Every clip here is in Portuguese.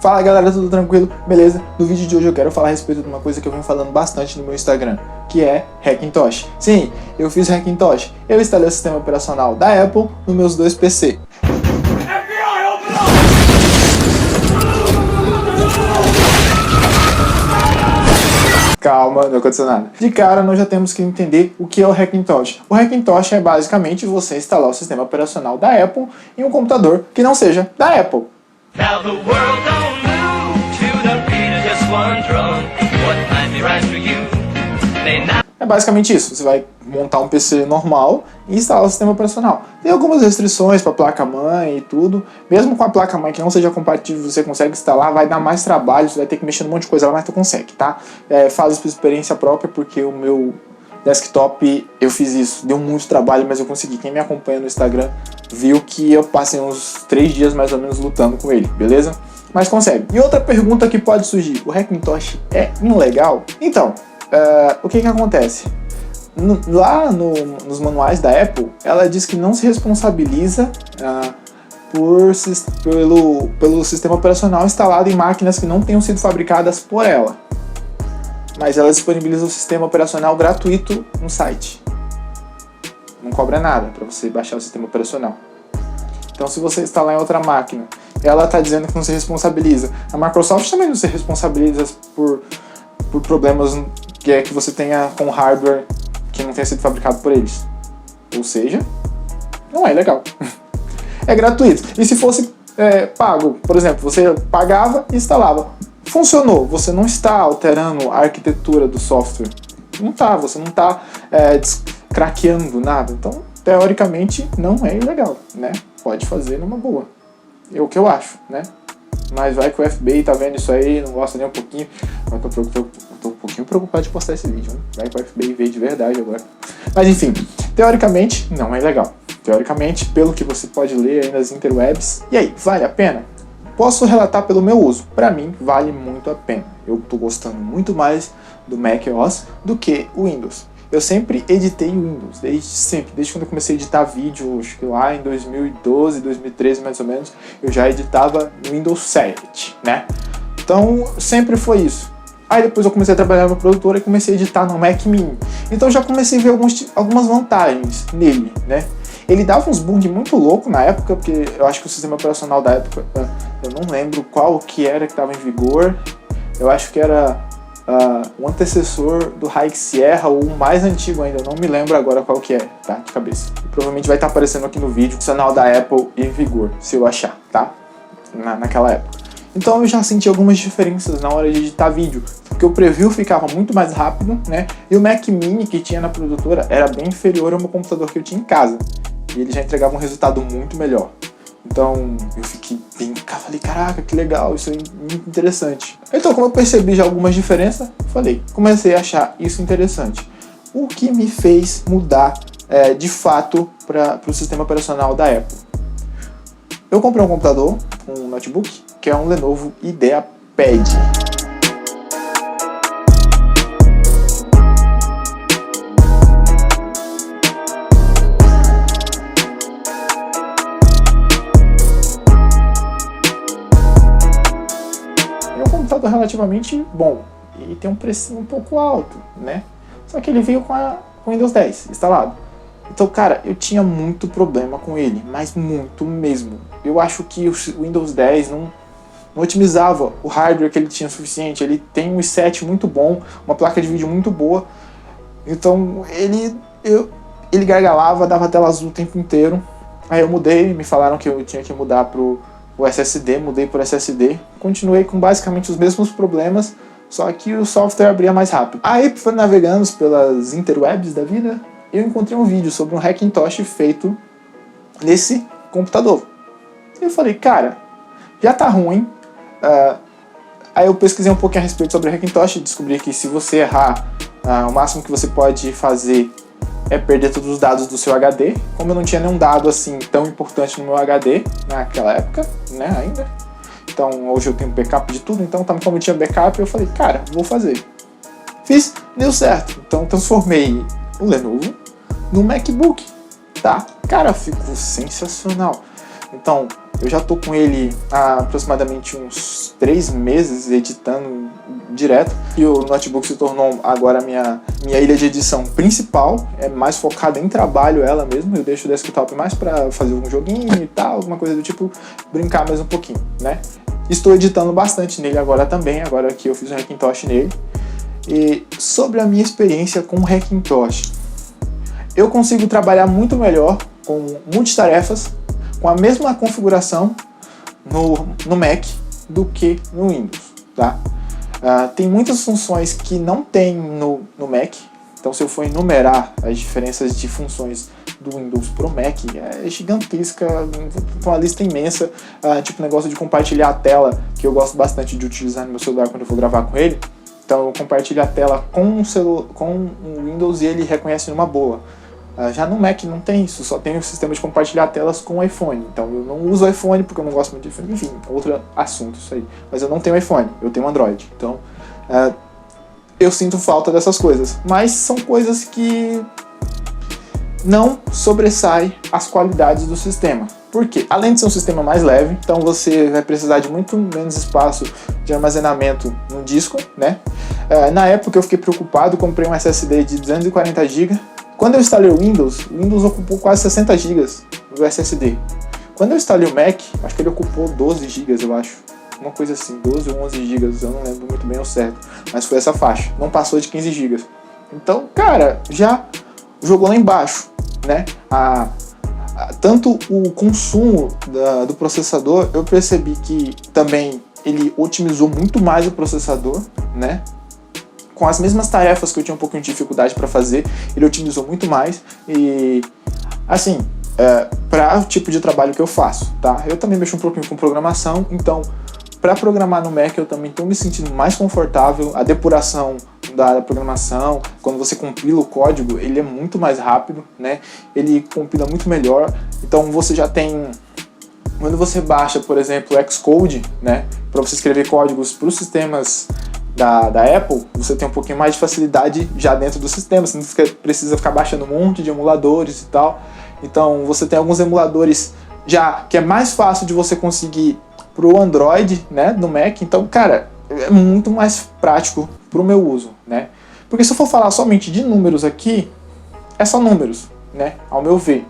Fala galera, tudo tranquilo? Beleza? No vídeo de hoje eu quero falar a respeito de uma coisa que eu venho falando bastante no meu Instagram, que é Hackintosh. Sim, eu fiz Hackintosh. Eu instalei o sistema operacional da Apple nos meus dois PC. Calma, não aconteceu nada. De cara, nós já temos que entender o que é o Hackintosh. O Hackintosh é basicamente você instalar o sistema operacional da Apple em um computador que não seja da Apple. Now the world don't move to the beat of just one drum. What might be right for you may not. É basicamente isso. Você vai montar um PC normal e instalar o sistema operacional. Tem algumas restrições para a placa-mãe e tudo. Mesmo com a placa-mãe que não seja compatível, você consegue instalar, vai dar mais trabalho, você vai ter que mexer num monte de coisa lá, mas tu consegue, tá? Faz por experiência própria, porque o meu desktop, eu fiz isso. Deu muito trabalho, mas eu consegui. Quem me acompanha no Instagram viu que eu passei uns 3 dias mais ou menos lutando com ele, beleza? Mas consegue. E outra pergunta que pode surgir: o Hackintosh é ilegal? Então, o que acontece? Lá nos manuais da Apple, ela diz que não se responsabiliza pelo sistema operacional instalado em máquinas que não tenham sido fabricadas por ela. Mas ela disponibiliza o sistema operacional gratuito no site. Não cobra nada para você baixar o sistema operacional. Então, se você instalar em outra máquina, ela está dizendo que não se responsabiliza. A Microsoft também não se responsabiliza por problemas que você tenha com hardware que não tenha sido fabricado por eles. Ou seja, não é legal. É gratuito. E se fosse pago, por exemplo, você pagava e instalava. Funcionou, você não está alterando a arquitetura do software. Não está, você não está craqueando nada. Então, teoricamente, não é ilegal, né? Pode fazer numa boa. É o que eu acho, né? Mas vai que o FBI tá vendo isso aí, não gosta nem um pouquinho. Mas eu tô um pouquinho preocupado de postar esse vídeo, né? Vai que o FBI veio de verdade agora. Mas enfim, teoricamente, não é ilegal. Teoricamente, pelo que você pode ler aí nas interwebs. E aí, vale a pena? Posso relatar pelo meu uso. Para mim, vale muito a pena. Eu tô gostando muito mais do macOS do que o Windows. Eu sempre editei o Windows, desde quando eu comecei a editar vídeo, acho que lá em 2012, 2013 mais ou menos, eu já editava no Windows 7, né? Então, sempre foi isso. Aí depois eu comecei a trabalhar na produtora e comecei a editar no Mac Mini. Então já comecei a ver algumas vantagens nele, né? Ele dava uns bugs muito loucos na época, porque eu acho que o sistema operacional da época, eu não lembro qual que era que estava em vigor. Eu acho que era o antecessor do High Sierra, ou o mais antigo ainda, eu não me lembro agora qual que é, tá? De cabeça. E provavelmente vai estar aparecendo aqui no vídeo o canal da Apple em vigor, se eu achar, tá? Naquela época. Então eu já senti algumas diferenças na hora de editar vídeo, porque o preview ficava muito mais rápido, né? E o Mac Mini que tinha na produtora era bem inferior ao meu computador que eu tinha em casa. E ele já entregava um resultado muito melhor. Então eu falei, caraca, que legal, isso é muito interessante. Então, como eu percebi já algumas diferenças, comecei a achar isso interessante. O que me fez mudar de fato para o sistema operacional da Apple? Eu comprei um computador, um notebook, que é um Lenovo IdeaPad. Computador relativamente bom e tem um precinho um pouco alto, né? Só que ele veio com o Windows 10 instalado. Então, cara, eu tinha muito problema com ele, mas muito mesmo. Eu acho que o Windows 10 não otimizava o hardware que ele tinha o suficiente. Ele tem um i7 muito bom, uma placa de vídeo muito boa. Então, ele gargalava, dava tela azul o tempo inteiro. Aí eu mudei, me falaram que eu tinha que mudar pro SSD, mudei por SSD, continuei com basicamente os mesmos problemas, só que o software abria mais rápido. Aí, navegando pelas interwebs da vida, eu encontrei um vídeo sobre um Hackintosh feito nesse computador. E eu falei, cara, já tá ruim. Aí eu pesquisei um pouquinho a respeito sobre o Hackintosh e descobri que se você errar, o máximo que você pode fazer é perder todos os dados do seu HD. Como eu não tinha nenhum dado assim tão importante no meu HD naquela época, né, ainda. Então hoje eu tenho backup de tudo, então como eu tinha backup, eu falei, cara, vou fazer. Fiz, deu certo. Então transformei o Lenovo no MacBook, tá? Cara, ficou sensacional. Então, Eu já tô com ele há aproximadamente uns 3 meses editando direto. E o notebook se tornou agora minha ilha de edição principal. É mais focada em trabalho ela mesmo. Eu deixo o desktop mais para fazer algum joguinho e tal, alguma coisa do tipo, brincar mais um pouquinho, né? Estou editando bastante nele agora também, agora que eu fiz um Hackintosh nele. E sobre a minha experiência com o Hackintosh, eu consigo trabalhar muito melhor com multitarefas, com a mesma configuração no Mac do que no Windows, tá? Tem muitas funções que não tem no Mac, então se eu for enumerar as diferenças de funções do Windows pro Mac, é gigantesca, com uma lista imensa, tipo negócio de compartilhar a tela, que eu gosto bastante de utilizar no meu celular quando eu vou gravar com ele. Então eu compartilho a tela com o Windows e ele reconhece numa boa. Já no Mac não tem isso, só tem o sistema de compartilhar telas com o iPhone. Então eu não uso o iPhone porque eu não gosto muito de iPhone. Enfim, outro assunto isso aí. Mas eu não tenho iPhone, eu tenho Android. Então eu sinto falta dessas coisas. Mas são coisas que não sobressaem as qualidades do sistema. Por quê? Além de ser um sistema mais leve, então você vai precisar de muito menos espaço de armazenamento no disco, né? Na época eu fiquei preocupado, comprei um SSD de 240 GB. Quando eu instalei o Windows ocupou quase 60 GB do SSD. Quando eu instalei o Mac, acho que ele ocupou 12 GB, eu acho. Uma coisa assim, 12 ou 11 GB, eu não lembro muito bem ao certo. Mas foi essa faixa, não passou de 15 GB. Então, cara, já jogou lá embaixo, né? Tanto o consumo do processador, eu percebi que também ele otimizou muito mais o processador, né? Com as mesmas tarefas que eu tinha um pouquinho de dificuldade para fazer, ele otimizou muito mais. E, assim, para o tipo de trabalho que eu faço, tá? Eu também mexo um pouquinho com programação, então, para programar no Mac eu também estou me sentindo mais confortável. A depuração da programação, quando você compila o código, ele é muito mais rápido, né? Ele compila muito melhor. Então você já tem, quando você baixa, por exemplo, o Xcode, né, para você escrever códigos para os sistemas da Apple, você tem um pouquinho mais de facilidade já dentro do sistema, você não precisa ficar baixando um monte de emuladores e tal. Então você tem alguns emuladores já que é mais fácil de você conseguir pro Android, né, no Mac. Então, cara, é muito mais prático pro meu uso, né? Porque se eu for falar somente de números aqui, é só números, né, ao meu ver.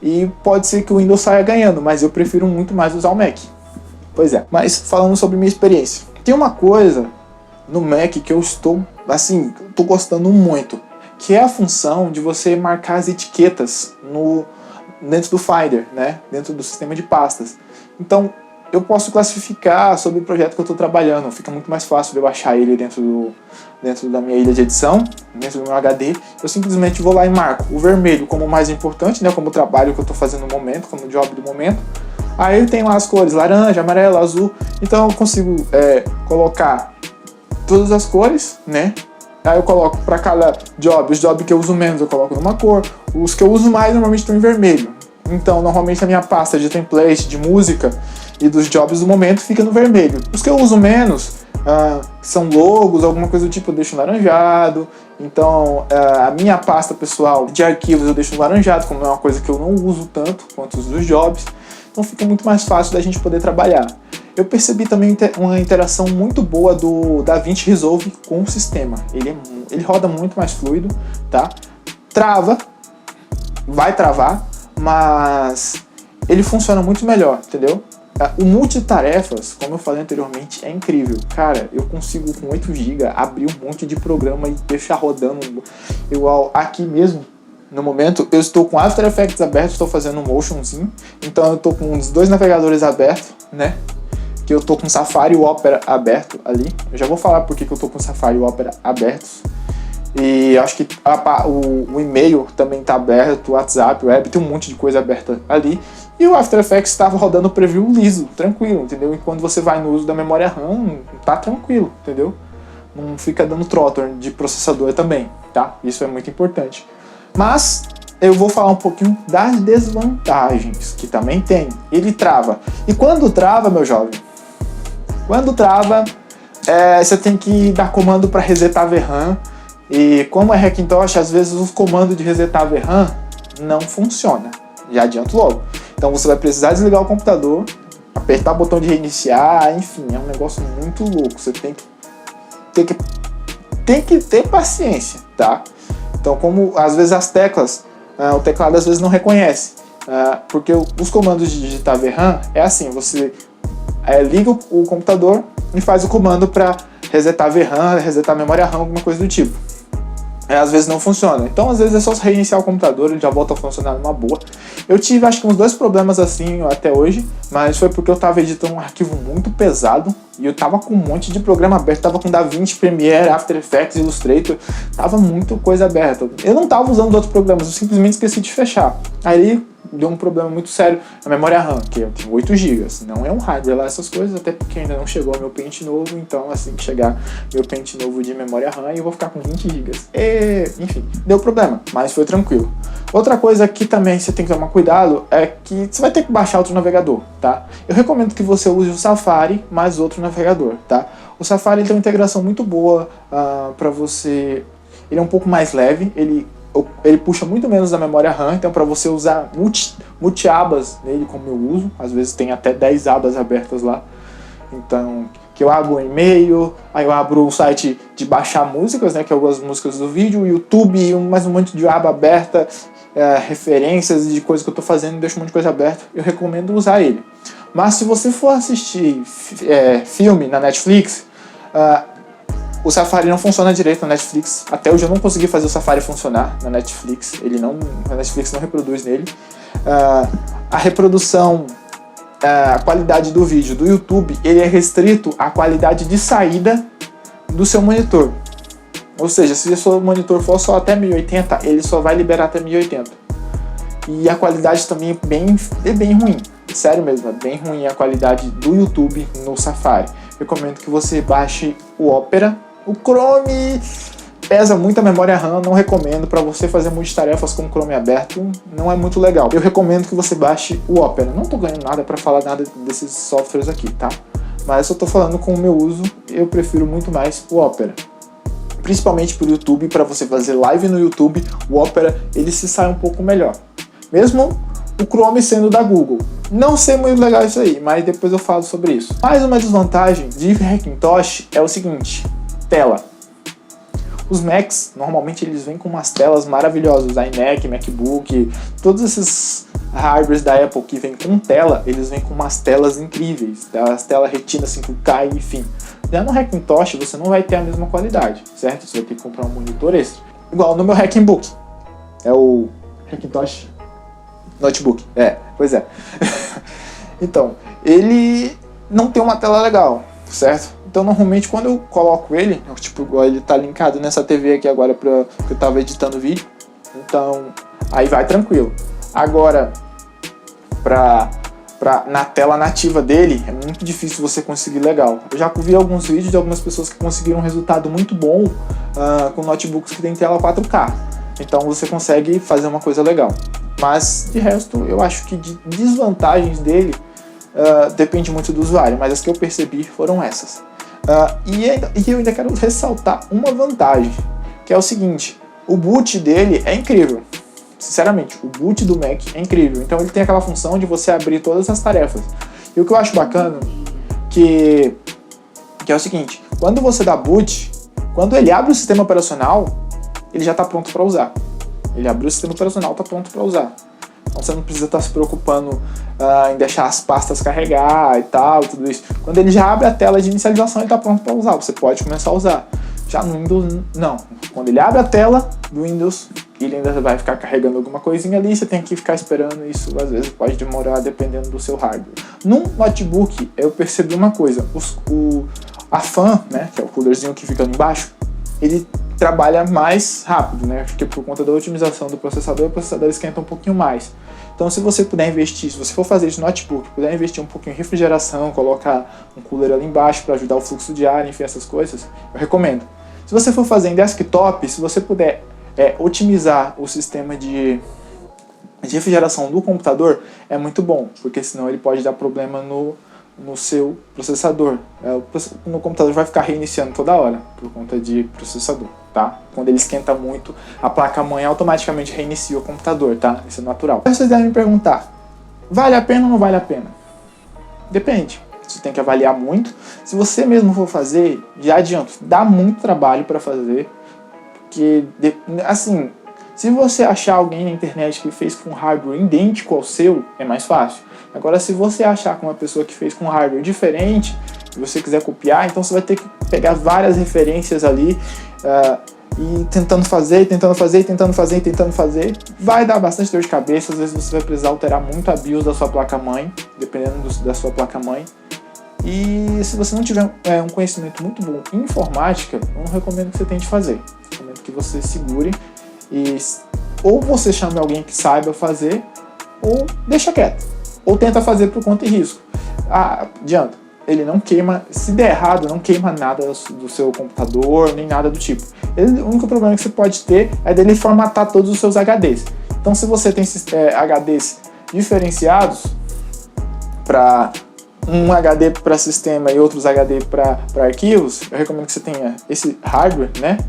E pode ser que o Windows saia ganhando, mas eu prefiro muito mais usar o Mac. Pois é, mas falando sobre minha experiência, tem uma coisa no Mac que eu estou, assim, tô gostando muito, que é a função de você marcar as etiquetas dentro do Finder, né, dentro do sistema de pastas. Então, eu posso classificar sobre o projeto que eu estou trabalhando, fica muito mais fácil de eu baixar ele dentro da minha ilha de edição, dentro do meu HD. Eu simplesmente vou lá e marco o vermelho como o mais importante, né, como o trabalho que eu estou fazendo no momento, como o job do momento. Aí tem lá as cores laranja, amarelo, azul, então eu consigo colocar todas as cores, né? Aí eu coloco para cada job, os jobs que eu uso menos eu coloco numa cor, os que eu uso mais normalmente estão em vermelho. Então normalmente a minha pasta de template, de música e dos jobs do momento fica no vermelho. Os que eu uso menos, são logos, alguma coisa do tipo, eu deixo laranjado. Então a minha pasta pessoal de arquivos eu deixo laranjado, como é uma coisa que eu não uso tanto quanto os dos jobs. Então fica muito mais fácil da gente poder trabalhar. Eu percebi também uma interação muito boa do DaVinci Resolve com o sistema. Ele roda muito mais fluido, tá? Trava, vai travar, mas ele funciona muito melhor, entendeu? O multitarefas, como eu falei anteriormente, é incrível. Cara, eu consigo com 8 GB abrir um monte de programa e deixar rodando igual aqui mesmo. No momento, eu estou com After Effects aberto, estou fazendo um motionzinho. Então eu estou com os 2 navegadores abertos, né? Que eu estou com o Safari e o Opera aberto ali. Eu já vou falar por que eu estou com o Safari e o Opera abertos. E acho que o e-mail também está aberto, o WhatsApp, o web, tem um monte de coisa aberta ali. E o After Effects estava rodando o preview liso, tranquilo, entendeu? E quando você vai no uso da memória RAM, tá tranquilo, entendeu? Não fica dando throttle de processador também, tá? Isso é muito importante. Mas eu vou falar um pouquinho das desvantagens, que também tem. Ele trava. E quando trava, meu jovem? Quando trava, você tem que dar comando para resetar a VRAM. E como é Hackintosh, às vezes o comando de resetar a VRAM não funciona. Já adianto logo. Então você vai precisar desligar o computador, apertar o botão de reiniciar, enfim, é um negócio muito louco. Você tem que ter paciência, tá? Então, como às vezes as teclas, o teclado às vezes não reconhece, porque os comandos de digitar VRAM é assim, você liga o computador e faz o comando para resetar VRAM, resetar a memória RAM, alguma coisa do tipo. Às vezes não funciona. Então, às vezes é só reiniciar o computador, ele já volta a funcionar numa boa. Eu tive, acho que uns 2 problemas assim até hoje, mas foi porque eu tava editando um arquivo muito pesado e eu tava com um monte de programa aberto, tava com DaVinci, Premiere, After Effects, Illustrator, tava muito coisa aberta. Eu não tava usando outros programas, eu simplesmente esqueci de fechar. Aí deu um problema muito sério na memória RAM, que eu tenho 8 GB. Não é um hardware lá, essas coisas, até porque ainda não chegou meu pente novo, então assim que chegar meu pente novo de memória RAM, eu vou ficar com 20 GB. Enfim, deu problema, mas foi tranquilo. Outra coisa que também você tem que tomar cuidado é que você vai ter que baixar outro navegador, tá? Eu recomendo que você use o Safari mais outro navegador, tá? O Safari tem uma integração muito boa para você. Ele é um pouco mais leve, ele puxa muito menos da memória RAM, então para você usar multi-abas nele, como eu uso, às vezes tem até 10 abas abertas lá, então que eu abro o e-mail, aí eu abro o site de baixar músicas, né, que eu gosto das músicas do vídeo, YouTube, mais um monte de aba aberta, referências de coisas que eu estou fazendo, deixo um monte de coisa aberta, eu recomendo usar ele. Mas se você for assistir filme na Netflix, o Safari não funciona direito na Netflix. Até hoje eu não consegui fazer o Safari funcionar na Netflix. A Netflix não reproduz nele. A reprodução, a qualidade do vídeo do YouTube, ele é restrito à qualidade de saída do seu monitor. Ou seja, se o seu monitor for só até 1080, ele só vai liberar até 1080. E a qualidade também é bem ruim. Sério mesmo, é bem ruim a qualidade do YouTube no Safari. Recomendo que você baixe o Opera. O Chrome pesa muito a memória RAM, não recomendo para você fazer multitarefas com o Chrome aberto, não é muito legal. Eu recomendo que você baixe o Opera. Não tô ganhando nada para falar nada desses softwares aqui, tá? Mas eu tô falando com o meu uso, eu prefiro muito mais o Opera. Principalmente pro YouTube, para você fazer live no YouTube, o Opera ele se sai um pouco melhor. Mesmo o Chrome sendo da Google. Não sei muito legal isso aí, mas depois eu falo sobre isso. Mais uma desvantagem de Hackintosh é o seguinte: tela. Os Macs, normalmente eles vêm com umas telas maravilhosas, iMac, MacBook, todos esses hardwares da Apple que vêm com tela, eles vêm com umas telas incríveis, as telas Retina 5K, enfim. Já no Hackintosh você não vai ter a mesma qualidade, certo? Você vai ter que comprar um monitor extra. Igual no meu Hackbook, é o Hackintosh Notebook, pois é. Então, ele não tem uma tela legal, certo? Então, normalmente, quando eu coloco ele, tipo, ele tá linkado nessa TV aqui agora que eu tava editando o vídeo, então, aí vai tranquilo. Agora, na tela nativa dele, é muito difícil você conseguir legal. Eu já vi alguns vídeos de algumas pessoas que conseguiram um resultado muito bom com notebooks que tem tela 4K. Então, você consegue fazer uma coisa legal. Mas, de resto, eu acho que de desvantagens dele, depende muito do usuário, mas as que eu percebi foram essas. E eu ainda quero ressaltar uma vantagem, que é o seguinte: o boot dele é incrível. Sinceramente, o boot do Mac é incrível. Então ele tem aquela função de você abrir todas as tarefas. E o que eu acho bacana, que é o seguinte: quando você dá boot, quando ele abre o sistema operacional, ele já está pronto para usar. Ele abriu o sistema operacional, está pronto para usar. Então você não precisa estar se preocupando em deixar as pastas carregar e tal, tudo isso. Quando ele já abre a tela de inicialização, ele está pronto para usar. Você pode começar a usar. Já no Windows, não. Quando ele abre a tela do Windows, ele ainda vai ficar carregando alguma coisinha ali, você tem que ficar esperando. Isso às vezes pode demorar dependendo do seu hardware. Num notebook, eu percebi uma coisa. A fan, né, que é o coolerzinho que fica ali embaixo, ele trabalha mais rápido, né? Porque por conta da otimização do processador, o processador esquenta um pouquinho mais. Então, se você puder investir, se você for fazer isso no notebook, puder investir um pouquinho em refrigeração, colocar um cooler ali embaixo para ajudar o fluxo de ar, enfim, essas coisas, eu recomendo. Se você for fazer em desktop, se você puder otimizar o sistema de refrigeração do computador, é muito bom, porque senão ele pode dar problema no seu processador. No computador vai ficar reiniciando toda hora por conta de processador, tá? Quando ele esquenta muito, a placa-mãe automaticamente reinicia o computador, tá? Isso é natural. Vocês devem me perguntar: vale a pena ou não vale a pena? Depende. Você tem que avaliar muito. Se você mesmo for fazer, já adianto, dá muito trabalho para fazer. Porque, assim, se você achar alguém na internet que fez com hardware idêntico ao seu, é mais fácil. Agora, se você achar com uma pessoa que fez com hardware diferente, e você quiser copiar, então você vai ter que pegar várias referências ali, e tentando fazer, vai dar bastante dor de cabeça. Às vezes você vai precisar alterar muito a BIOS da sua placa-mãe, dependendo da sua placa-mãe. E se você não tiver um conhecimento muito bom em informática, eu não recomendo que você tente fazer. Eu recomendo que você segure e ou você chame alguém que saiba fazer, ou deixa quieto. Ou tenta fazer por conta e risco. Adianta. Ele não queima, se der errado, não queima nada do seu computador, nem nada do tipo. O único problema que você pode ter é dele formatar todos os seus HDs. Então, se você tem HDs diferenciados, para um HD para sistema e outros HD para arquivos, eu recomendo que você tenha esse hardware, né?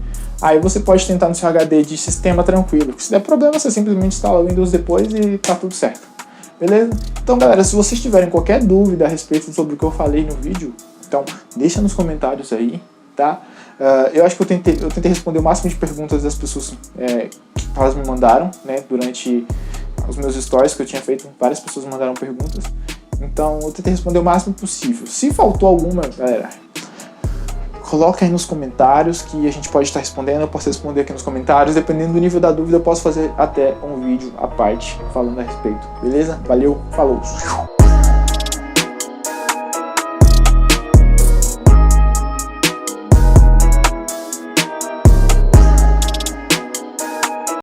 Aí você pode tentar no seu HD de sistema tranquilo. Se der problema, você simplesmente instala o Windows depois e tá tudo certo. Beleza? Então, galera, se vocês tiverem qualquer dúvida a respeito sobre o que eu falei no vídeo, então deixa nos comentários aí, tá? Eu acho que eu tentei responder o máximo de perguntas das pessoas que elas me mandaram, né? Durante os meus stories que eu tinha feito, várias pessoas mandaram perguntas. Então, eu tentei responder o máximo possível. Se faltou alguma, galera, coloca aí nos comentários que a gente pode estar respondendo. Eu posso responder aqui nos comentários. Dependendo do nível da dúvida, eu posso fazer até um vídeo à parte falando a respeito. Beleza? Valeu, falou!